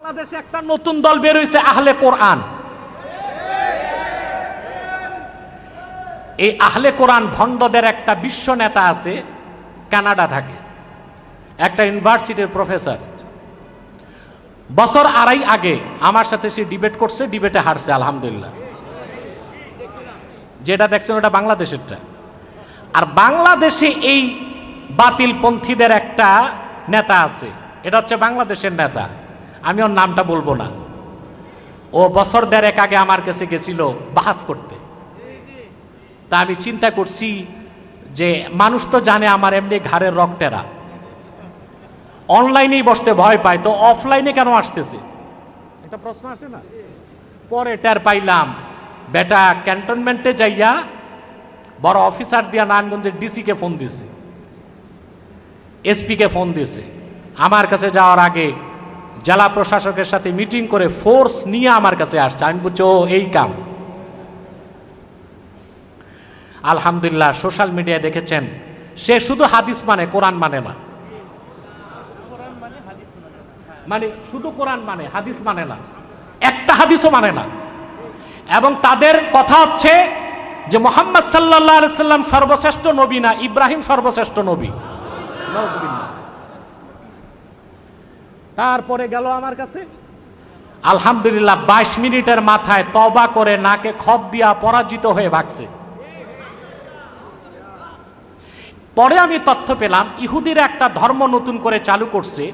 বাংলাদেশে একটা নতুন দল বের হয়েছে, আহলে কোরআন। এই আহলে কোরআন ভণ্ডদের একটা বিশ্ব নেতা আছে, কানাডা থাকে, একটা ইউনিভার্সিটির প্রফেসর। বছর আড়াই আগে আমার সাথে সে ডিবেট করছে, ডিবেটে হারছে আলহামদুলিল্লাহ। যেটা দেখছেন ওটা বাংলাদেশেরটা। আর বাংলাদেশে এই বাতিলপন্থীদের একটা নেতা আছে, এটা হচ্ছে বাংলাদেশের নেতা, আমি ওর নামটা বলবো না। ও বছর দেড়েক আগে আমার কাছে গেছিল বাহাস করতে। তা আমি চিন্তা করছি যে মানুষ তো জানে আমার এমনি ঘাড়ের রক্তেরা, অনলাইনেই বসতে ভয় পায়, তো অফলাইনে কেন আসতেছে, একটা প্রশ্ন আসে না। পরে টের পাইলাম বেটা ক্যান্টনমেন্টে যাইয়া বড় অফিসার দিয়া নারায়ণগঞ্জের ডিসিকে ফোন দিছে, এসপিকে ফোন দিছে। আমার কাছে যাওয়ার আগে জেলা প্রশাসকের সাথে মিটিং করে ফোর্স নিয়ে আমার কাছে আসছে। আমি বুঝছি ও এই কাম। আলহামদুলিল্লাহ সোশ্যাল মিডিয়ায় দেখেছেন সে শুধু হাদিস মানে, কোরআন মানে না। মানে শুধু কোরআন মানে, হাদিস মানে না, একটা হাদিসও মানে না। এবং তাদের কথা হচ্ছে যে মুহাম্মদ সাল্লাল্লাহু আলাইহি সাল্লাম সর্বশ্রেষ্ঠ নবী না, ইব্রাহিম সর্বশ্রেষ্ঠ নবী। তারপরে গেল আমার কাছে, আলহামদুলিল্লাহ 22 মিনিটের মাথায় তওবা করে নাকে খত দিয়া পরাজিত হয়ে ভাগছে। পরে আমি তথ্য পেলাম ইহুদিরা একটা ধর্ম নতুন করে চালু করছে,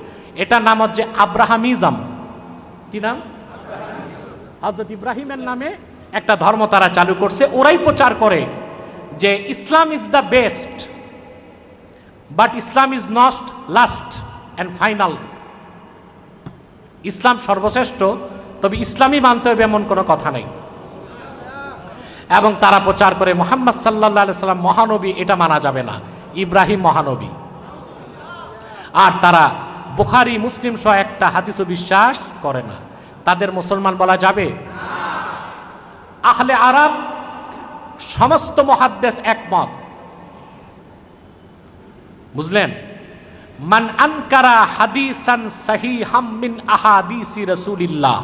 এটা নাম হচ্ছে আব্রাহামিজম। কি নাম? হযরত ইব্রাহিমের নামে একটা ধর্ম তারা চালু করছে। ওরাই প্রচার করে যে Islam is the best, but Islam is not last and final. Islam সর্বশ্রেষ্ঠ, তবে ইসলামই মানতে হবে এমন কোনো কথা নেই। এবং তারা প্রচার করে মুহাম্মদ সাল্লাল্লাহু আলাইহি সাল্লাম মহানবী, এটা মানা যাবে না, ইব্রাহিম মহানবী। আর তারা বুখারী মুসলিম সহ একটা হাদিসও বিশ্বাস করে না। তাদের মুসলমান বলা যাবে? আহলে আরব সমস্ত মুহাদ্দিস একমত, বুঝলেন? মান আনকারা হাদিসান সহিহাম মিন আহাদিসি রাসূলিল্লাহ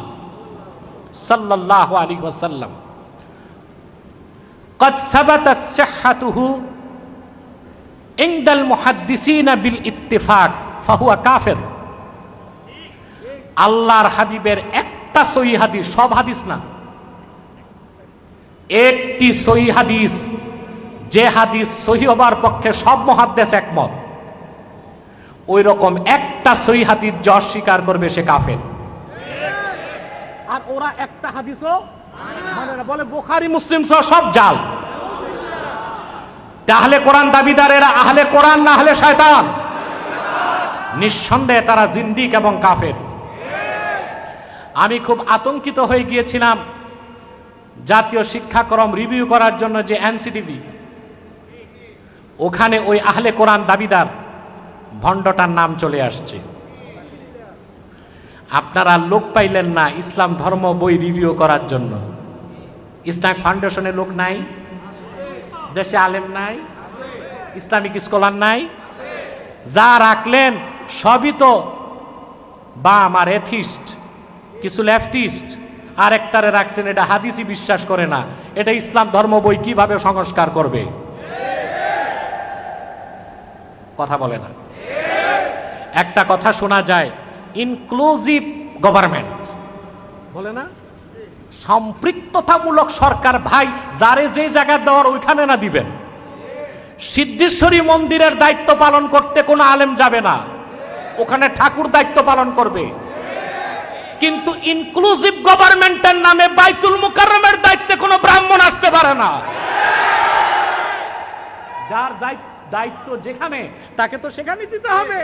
সাল্লাল্লাহু আলাইহি ওয়াসাল্লাম قد ثبت صحته عند المحدثين بالاتفاق فهو কাফির। আল্লাহর হাবিবের একটা সহিহ হাদিস, সব হাদিস না, একটি সহিহ হাদিস, যে হাদিস সহিহ হবার পক্ষে সব মুহাদ্দিস একমত, ওই রকম একটা সহিহ হাদিস যে অস্বীকার করবে সে কাফের। আর ওরা একটা হাদিসও মানে না, বলে বুখারী মুসলিম সহ সব জাল। আহলে কোরআন দাবিদারেরা আহলে কোরআন না আহলে শয়তান? নিঃসন্দেহে তারা জিন্দিক এবং কাফের। আমি খুব আতঙ্কিত হয়ে গিয়েছিলাম জাতীয় শিক্ষাক্রম রিভিউ করার জন্য, যে এনসিটিভি, ওখানে ওই আহলে কোরআন দাবিদার ভণ্ডটার নাম চলে আসছে। আপনারা লোক পাইলেন না ইসলাম ধর্ম বই রিভিউ করার জন্য। ইসলামিক ফাউন্ডেশনের লোক নাই, দেশে আলেম নাই, ইসলামিক স্কলার নাই, যা রাখলেন সবই তো বাম আর এথিস্ট, কিছু লেফটিস্ট, আর একটারে রাখছেন এটা হাদিসই বিশ্বাস করে না, এটা ইসলাম ধর্ম বই কিভাবে সংস্কার করবে? কথা বলে না। একটা কথা শোনা যায়, ইনক্লুসিভ গভর্নমেন্ট বলে না, সম্পৃক্ততামূলক সরকার। ভাই, যারে যে জায়গা দেওয়ার ওইখানে না দিবেন। সিদ্ধেশ্বরী মন্দিরের দায়িত্ব পালন করতে কোনো আলেম যাবে না, ওখানে ঠাকুর দায়িত্ব পালন করবে। কিন্তু ইনক্লুসিভ গভর্নমেন্টের নামে বাইতুল মুকাররমের দায়িত্বে কোনো ব্রাহ্মণ আসতে পারে না। যার দায়িত্ব যেখানে, তাকে তো সেখানে দিতে হবে।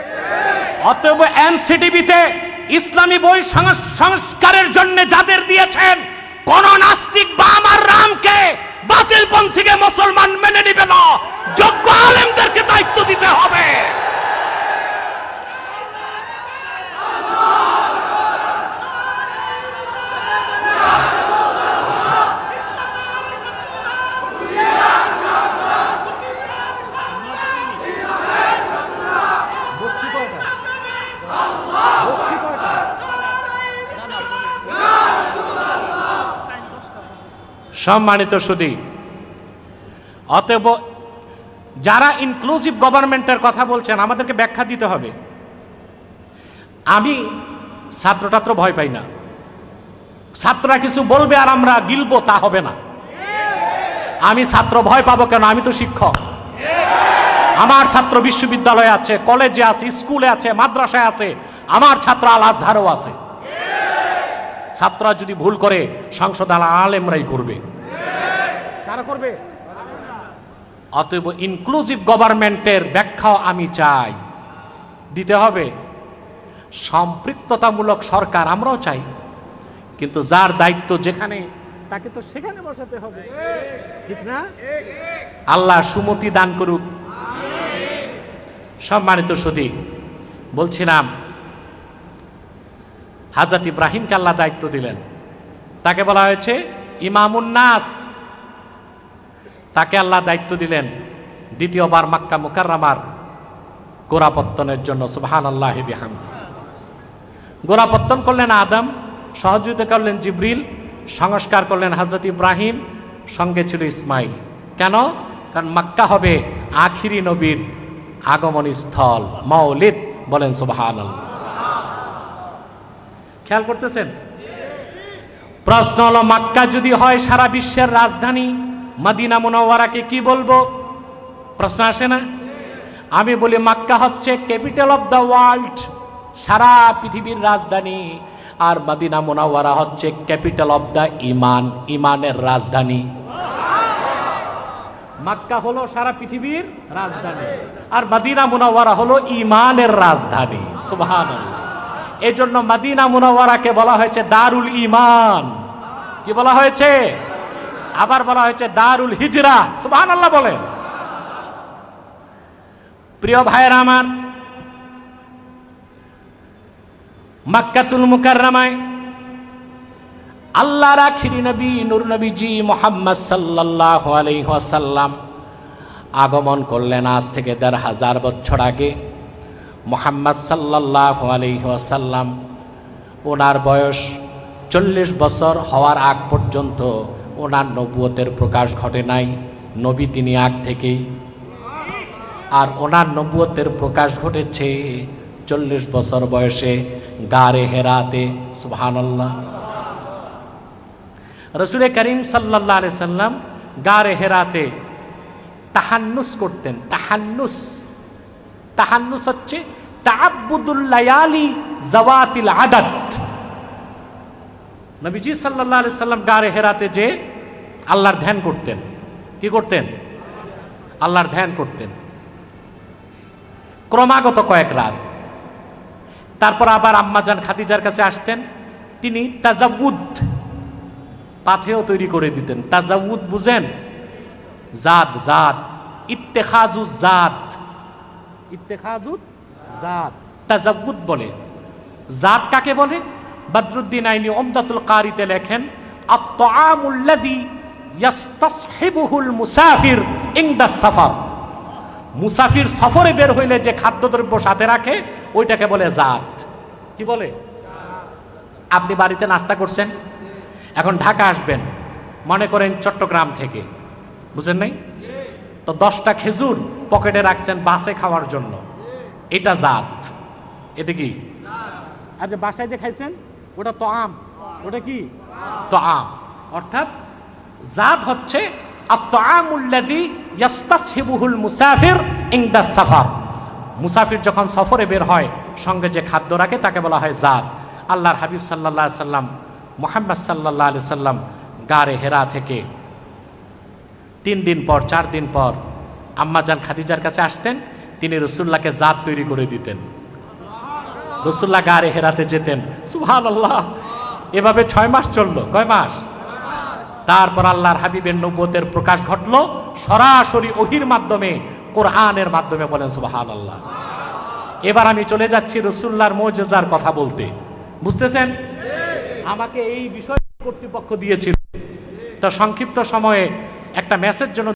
অতএব এনসিটিভিতে ইসলামী বই সংস্কারের জন্য যাদের দিয়েছেন, কোন নাস্তিক বাম আর রামকে, বাতিলপন্থীকে মুসলমান মেনে নিবে না, যোগ্য আলেমদেরকে দায়িত্ব দিতে হবে। সম্মানিত সুধী, অতএব যারা ইনক্লুসিভ গভর্নমেন্টের কথা বলছেন আমাদেরকে ব্যাখ্যা দিতে হবে। আমি ছাত্র ভয় পাই না, ছাত্ররা কিছু বলবে আর আমরা গিলবো তা হবে না। আমি ছাত্র ভয় পাবো কেন? আমি তো শিক্ষক। আমার ছাত্র বিশ্ববিদ্যালয়ে আছে, কলেজে আছে, স্কুলে আছে, মাদ্রাসায় আছে, আমার ছাত্র আল আজহারও আছে। ছাত্ররা যদি ভুল করে সংশোধন আলেমরাই করবে। কারা করবে? অতএব ইনক্লুসিভ গভর্নমেন্টের ব্যাখ্যাও আমি চাই, দিতে হবে। সম্পৃক্ততামূলক সরকার আমরাও চাই, কিন্তু যার দায়িত্ব যেখানে তাকে তো সেখানে বসাতে হবে, ঠিক না? আল্লাহ সুমতি দান করুক। সম্মানিত সুধী, বলছিলাম হযরত ইব্রাহিমকে আল্লাহ দায়িত্ব দিলেন, তাকে বলা হয়েছে ইমামুন নাস। তাকে আল্লাহ দায়িত্ব দিলেন দ্বিতীয়বার মক্কা মুকাররমার গোড়াপত্তনের জন্য। সুবহানাল্লাহি বিহামদিহি। গোড়াপত্তন করলেন আদম, সহযোগিতা করলেন জিবরিল, সংস্কার করলেন হযরত ইব্রাহিম, সঙ্গে ছিল ইসমাইল। কেন? কারণ মক্কা হবে আখিরি নবীর আগমনী স্থল, মাওলিদ। বলেন সুবহানাল্লাহ। খেয়াল করতেছেন? প্রশ্ন হলো, মক্কা যদি হয় সারা বিশ্বের রাজধানী, মদিনা মুনাওয়ারাকে কি বলবো? প্রশ্ন আসে না? আমি বলি মক্কা হচ্ছে ক্যাপিটাল অফ দ্য ওয়ার্ল্ড, সারা পৃথিবীর রাজধানী। আর মদিনা মুনাওয়ারা হচ্ছে ক্যাপিটাল অফ দ্য ইমান, ইমানের রাজধানী। মক্কা হলো সারা পৃথিবীর রাজধানী, আর মদিনা মুনাওয়ারা হলো ইমানের রাজধানী। সুবহানাল্লাহ। এই জন্য মদিনা মুনাওয়ারাকে বলা হয়েছে দারুল ইমান। কি বলা হয়েছে? আবার বলা হয়েছে দারুল হিজরা। সুবহানাল্লাহ বলেন। প্রিয় ভাইয়েরা আমার, মক্কাতুল মুকাররমায় আল্লাহর আখিরি নবী নূর নবীজি মুহাম্মদ সাল্লাল্লাহু আলাইহি ওয়াসাল্লাম আগমন করলেন আজ থেকে ১৫০০ বছর আগে। মুহাম্মদ সাল্লাল্লাহু আলাইহি ওয়াসাল্লাম, ওনার বয়স ৪০ বছর হওয়ার আগ পর্যন্ত ওনার নবুয়তের প্রকাশ ঘটে নাই। নবী তিনি আগ থেকেই, আর ওনার নবুয়তের প্রকাশ ঘটেছে ৪০ বছর বয়সে গারে হেরাতে। সুবহানাল্লাহ। রাসূল করিম সাল্লাল্লাহু আলাইহি সাল্লাম গারে হেরাতে তাহান্নুস করতেন। তাহান্নুস হচ্ছে তাআব্বুদুল লায়ালি যাওয়াতিল আদাদ। নবীজি সাল্লাল্লাহু আলাইহি সাল্লাম গারে হেরাতে যে আল্লাহর ধ্যান করতেন। কি করতেন? আল্লাহর ধ্যান করতেন ক্রমাগত কয়েক রাত। তারপর আবার আম্মাজান খাদিজার কাছে আসতেন, তিনি তাজাউদ পাথেও তৈরি করে দিতেন। তাজাউদ বুঝেন? জাত, ইত্তেখাজু জাত, তাজাউদ বলে। জাত কাকে বলে? বদরুদ্দিন আইনি উমদাতুল কারিতে লেখেন, আত-তাআমুল্লাযী ইয়াসতাসহিবুহুল মুসাফির ইনদা সাফার। মুসাফির সফরে বের হইলে যে খাদ্যদ্রব্য সাথে রাখে ওইটাকে বলে জাত। কি বলে? আপনি বাড়িতে নাস্তা করছেন, এখন ঢাকা আসবেন, মনে করেন চট্টগ্রাম থেকে, বুঝেন নাই? তো 10টা খেজুর পকেটে রাখছেন বাসে খাওয়ার জন্য, এটা জাত। এটা কি? আচ্ছা, বাসায় যে খাইছেন ওটা তো আম, ওটা কি? তো আম। অর্থাৎ জাত হচ্ছে আত-তাআমুল্লাযী ইয়াসতাসহিবুহুল মুসাফির ইনদা সাফার। মুসাফির যখন সফরে বের হয় সঙ্গে যে খাদ্য রাখে তাকে বলা হয় জাত। আল্লাহর হাবিব সাল্লাল্লাহু আলাইহি সাল্লাম, মুহাম্মদ সাল্লাল্লাহু আলাইহি সাল্লাম গারে হেরা থেকে 3 দিন পর 4 দিন পর আম্মাজান খাদিজার কাছে আসতেন, তিনি রাসূলুল্লাহকে জাত তৈরি করে দিতেন। রাসূলুল্লাহ গারে হেরাতে যেতেন। সুবহানাল্লাহ। এভাবে 6 মাস চললো। কয় মাস? তারপর আল্লাহর হাবিবের নবুয়তের প্রকাশ ঘটলো সরাসরি ওহীর মাধ্যমে, কোরআনের মাধ্যমে। বলেন সুবহানাল্লাহ। এবার আমি চলে যাচ্ছি রাসূলুল্লাহর মুজিজার কথা বলতে। বুঝতেছেন? আমাকে এই বিষয় কর্তৃপক্ষ দিয়েছিল, তো সংক্ষিপ্ত সময়ে একটা মেসেজ জন্য